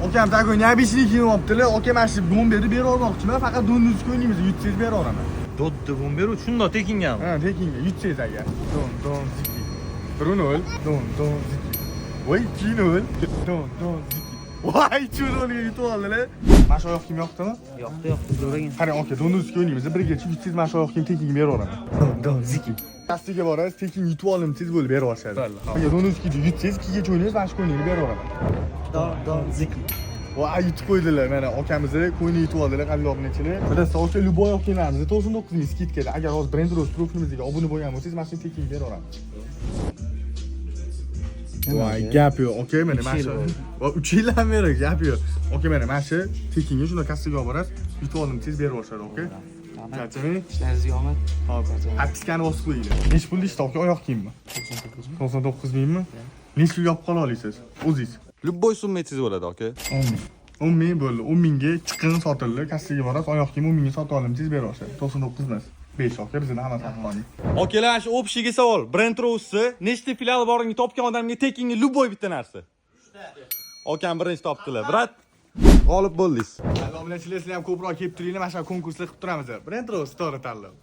Akam takın ne beşlik olibdilar. Akam mana shu don berib bermoqchiman. Faqat donni uzib o'ynaymiz. 100 beraveraman. Dodni bon beru, shunda tekingami? Ha, tekinga 100 agar. Don ziki. 1-0. Don ziki. Voy 2-0. Don ziki. Voy 2-0 yutib oldilar. Mana shu oyoq kiyim yoqdimi? Yo'qdi, ko'ragan. Qarang aka, donni uzib o'ynaymiz. Birgacha 100 mana shu oyoq kiyim tekinga beraveraman. Don ziki. Kastiga borasiz, tekin yutib olim tez bo'lib berib Agar donni uzib 100 2gacha o'ynaymiz, mana shu o'ynayni beraveraman. Don ziki. Voy yutib qo'ydilar. Mana akamizni qo'yni yutib oldilar, qallobnichilar. Bilasiz, o'sha Luboy okelarimizni 99 ming skidkada. Agar hozir Brand Rose profilimizga obuna bo'lgan bo'lsangiz, mana shu tekin beraveraman. Voy, gap yo'q. Okay, mana shu. Va 3 yildan beri gap yo'q. Okay, mana shu tekinga shunda kastiga olib borasiz, yutib oldim tez berib boshlaydi, okay? Charchamang. Ishlaringizga omad. Hozir. Appiskani bosib qo'yinglar. Necha pul ishda aka oyoq kiyimmi? 99 mingmi? Necha pulga olib qola olasiz? O'zingiz. Любой summangiz bo'ladi, aka. 10 ming bo'ldi. 10 mingga chiqin sotildi. Kassiga borasiz, oyoq kiyim 10 mingga sotib olim tez berib boshlaydi. 99 emas. 5 aka bizning hamma taqvoni. Okalar, shu общийga savol. Brand Rose nechta filial borini topgan odamga tekinga любой bitta narsa. Okam birinchi topdilar. Brat, g'olib bo'ldingiz. Alloh bilan sizlar ham ko'proq kelib turinglar, mana shu konkurslar qilib turamiz. Brand Rose to'g'ri tanlab.